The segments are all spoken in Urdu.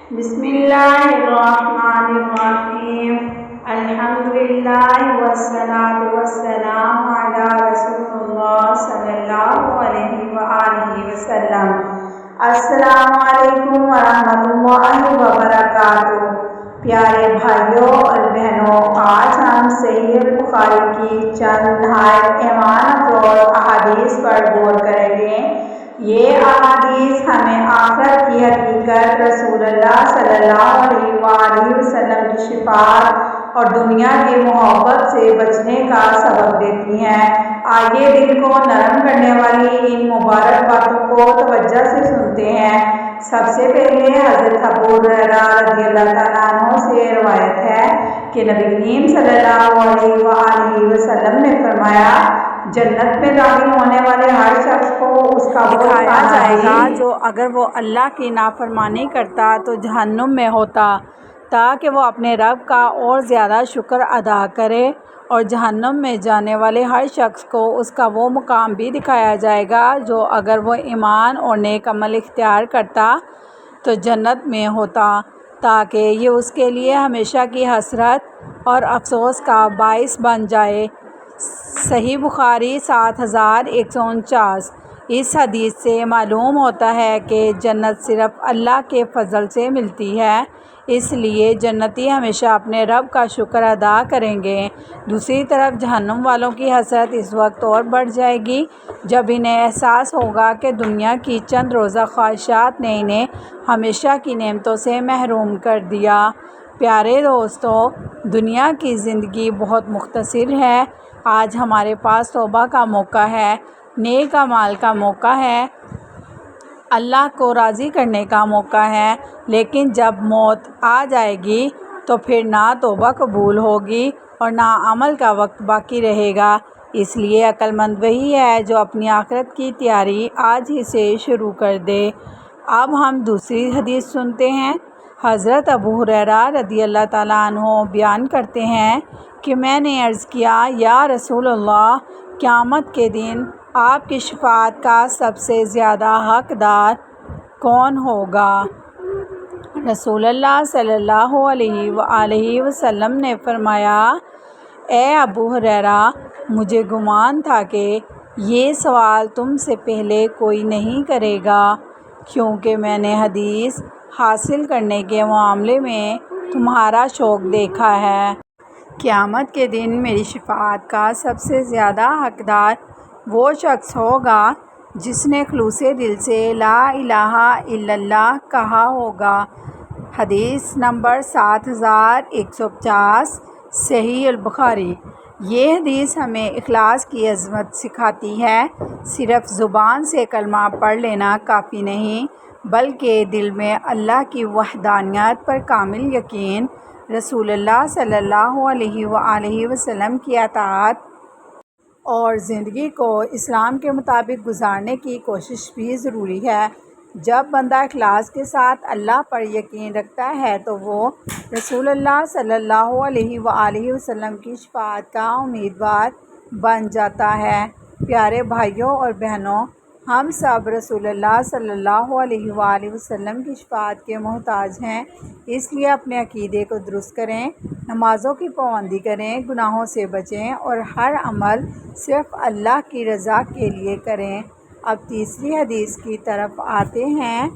بسم اللہ الرحمن الرحیم الحمدللہ والصلاة والسلام علی رسول اللہ صلی اللہ علیہ وآلہ وسلم۔ السلام علیکم ورحمۃ اللہ وبرکاتہ۔ پیارے بھائیوں اور بہنوں، آج ہم صحیح البخاری کی چند نہایت ایمان افروز احادیث پر غور کریں گے۔ یہ احادیث ہمیں آخرت کی حقیقت، رسول اللہ صلی اللہ علیہ وآلہ وسلم کی شفاعت اور دنیا کی محبت سے بچنے کا سبق دیتی ہیں۔ آئیے دل کو نرم کرنے والی ان مبارک باتوں کو توجہ سے سنتے ہیں۔ سب سے پہلے حضرت ابو ہریرہ رضی اللہ تعالیٰ عنہ سے روایت ہے کہ نبی کریم صلی اللہ علیہ وآلہ وسلم نے فرمایا، جنت میں داخل ہونے والے ہر شخص کو اس کا دکھایا جائے گا جو اگر وہ اللہ کی نافرمانی کرتا تو جہنم میں ہوتا، تاکہ وہ اپنے رب کا اور زیادہ شکر ادا کرے، اور جہنم میں جانے والے ہر شخص کو اس کا وہ مقام بھی دکھایا جائے گا جو اگر وہ ایمان اور نیک عمل اختیار کرتا تو جنت میں ہوتا، تاکہ یہ اس کے لیے ہمیشہ کی حسرت اور افسوس کا باعث بن جائے۔ صحیح بخاری 7149۔ اس حدیث سے معلوم ہوتا ہے کہ جنت صرف اللہ کے فضل سے ملتی ہے، اس لیے جنتی ہمیشہ اپنے رب کا شکر ادا کریں گے۔ دوسری طرف جہنم والوں کی حسرت اس وقت اور بڑھ جائے گی جب انہیں احساس ہوگا کہ دنیا کی چند روزہ خواہشات نے انہیں ہمیشہ کی نعمتوں سے محروم کر دیا۔ پیارے دوستو، دنیا کی زندگی بہت مختصر ہے۔ آج ہمارے پاس توبہ کا موقع ہے، نیک اعمال کا موقع ہے، اللہ کو راضی کرنے کا موقع ہے، لیکن جب موت آ جائے گی تو پھر نہ توبہ قبول ہوگی اور نہ عمل کا وقت باقی رہے گا۔ اس لیے عقل مند وہی ہے جو اپنی آخرت کی تیاری آج ہی سے شروع کر دے۔ اب ہم دوسری حدیث سنتے ہیں۔ حضرت ابو ہریرہ رضی اللہ تعالیٰ عنہ بیان کرتے ہیں کہ میں نے عرض کیا، یا رسول اللہ، قیامت کے دن آپ کی شفاعت کا سب سے زیادہ حقدار کون ہوگا؟ رسول اللہ صلی اللہ علیہ وآلہ وسلم نے فرمایا، اے ابو ہریرہ، مجھے گمان تھا کہ یہ سوال تم سے پہلے کوئی نہیں کرے گا، کیونکہ میں نے حدیث حاصل کرنے کے معاملے میں تمہارا شوق دیکھا ہے۔ قیامت کے دن میری شفاعت کا سب سے زیادہ حقدار وہ شخص ہوگا جس نے خلوص دل سے لا الہ الا اللہ کہا ہوگا۔ حدیث نمبر 7150، صحیح البخاری۔ یہ حدیث ہمیں اخلاص کی عظمت سکھاتی ہے۔ صرف زبان سے کلمہ پڑھ لینا کافی نہیں، بلکہ دل میں اللہ کی وحدانیت پر کامل یقین، رسول اللہ صلی اللہ علیہ وآلہ وسلم کی اطاعت اور زندگی کو اسلام کے مطابق گزارنے کی کوشش بھی ضروری ہے۔ جب بندہ اخلاص کے ساتھ اللہ پر یقین رکھتا ہے تو وہ رسول اللہ صلی اللہ علیہ وآلہ وسلم کی شفاعت کا امیدوار بن جاتا ہے۔ پیارے بھائیوں اور بہنوں، ہم سب رسول اللہ صلی اللہ علیہ وآلہ وسلم کی شفاعت کے محتاج ہیں، اس لیے اپنے عقیدے کو درست کریں، نمازوں کی پابندی کریں، گناہوں سے بچیں اور ہر عمل صرف اللہ کی رضا کے لیے کریں۔ اب تیسری حدیث کی طرف آتے ہیں۔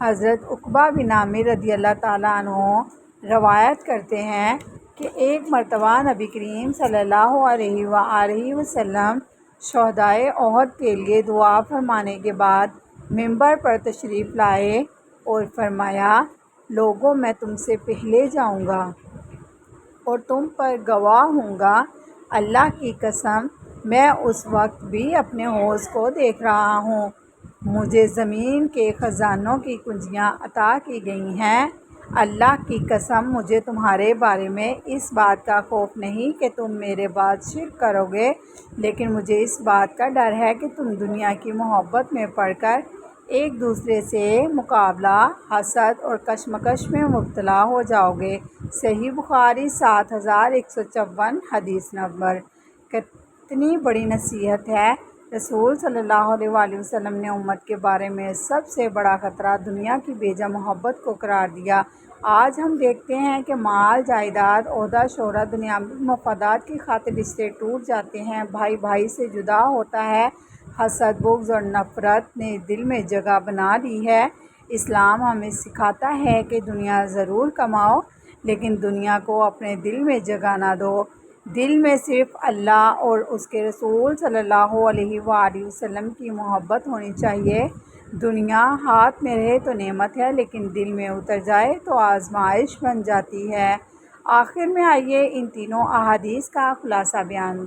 حضرت عقبہ بن عامر رضی اللہ تعالیٰ عنہ روایت کرتے ہیں کہ ایک مرتبہ نبی کریم صلی اللہ علیہ وآلہ وسلم شہدائے احد کے لیے دعا فرمانے کے بعد منبر پر تشریف لائے اور فرمایا، لوگوں، میں تم سے پہلے جاؤں گا اور تم پر گواہ ہوں گا، اللہ کی قسم میں اس وقت بھی اپنے حوض کو دیکھ رہا ہوں، مجھے زمین کے خزانوں کی کنجیاں عطا کی گئی ہیں، اللہ کی قسم مجھے تمہارے بارے میں اس بات کا خوف نہیں کہ تم میرے بعد شرک کرو گے، لیکن مجھے اس بات کا ڈر ہے کہ تم دنیا کی محبت میں پڑ کر ایک دوسرے سے مقابلہ، حسد اور کشمکش میں مبتلا ہو جاؤ گے۔ صحیح بخاری 7154، حدیث نمبر۔ کتنی بڑی نصیحت ہے رسول صلی اللہ علیہ وآلہ وسلم نے امت کے بارے میں سب سے بڑا خطرہ دنیا کی بیجا محبت کو قرار دیا۔ آج ہم دیکھتے ہیں کہ مال، جائیداد، عہدہ، شہرت، دنیاوی مفادات کی خاطر رشتے ٹوٹ جاتے ہیں، بھائی بھائی سے جدا ہوتا ہے، حسد، بغض اور نفرت نے دل میں جگہ بنا لی ہے۔ اسلام ہمیں سکھاتا ہے کہ دنیا ضرور کماؤ، لیکن دنیا کو اپنے دل میں جگہ نہ دو۔ دل میں صرف اللہ اور اس کے رسول صلی اللہ علیہ وآلہ وسلم کی محبت ہونی چاہیے۔ دنیا ہاتھ میں رہے تو نعمت ہے، لیکن دل میں اتر جائے تو آزمائش بن جاتی ہے۔ آخر میں آئیے ان تینوں احادیث کا خلاصہ بیان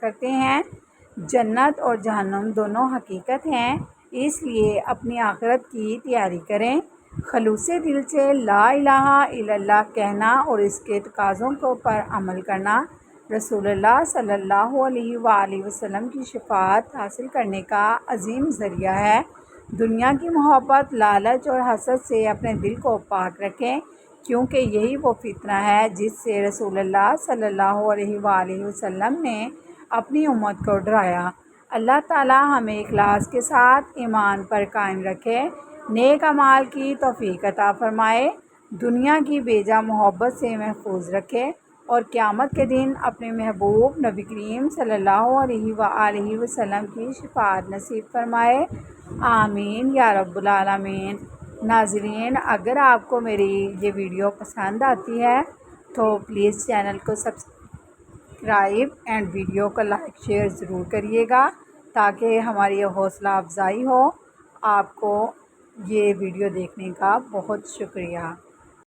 کرتے ہیں۔ جنت اور جہنم دونوں حقیقت ہیں، اس لیے اپنی آخرت کی تیاری کریں۔ خلوص دل سے لا الہ الا اللہ کہنا اور اس کے تقاضوں پر عمل کرنا رسول اللہ صلی اللہ علیہ وآلہ وسلم کی شفاعت حاصل کرنے کا عظیم ذریعہ ہے۔ دنیا کی محبت، لالچ اور حسد سے اپنے دل کو پاک رکھیں، کیونکہ یہی وہ فتنہ ہے جس سے رسول اللہ صلی اللہ علیہ وآلہ وسلم نے اپنی امت کو ڈرایا۔ اللہ تعالی ہمیں اخلاص کے ساتھ ایمان پر قائم رکھے، نیک اعمال کی توفیق عطا فرمائے، دنیا کی بیجا محبت سے محفوظ رکھے اور قیامت کے دن اپنے محبوب نبی کریم صلی اللہ علیہ وآلہ وسلم کی شفاعت نصیب فرمائے۔ آمین یا رب العالمین۔ ناظرین، اگر آپ کو میری یہ ویڈیو پسند آتی ہے تو پلیز چینل کو سبسکرائب اینڈ ویڈیو کو لائک شیئر ضرور کریے گا، تاکہ ہماری حوصلہ افزائی ہو۔ آپ کو یہ ویڈیو دیکھنے کا بہت شکریہ۔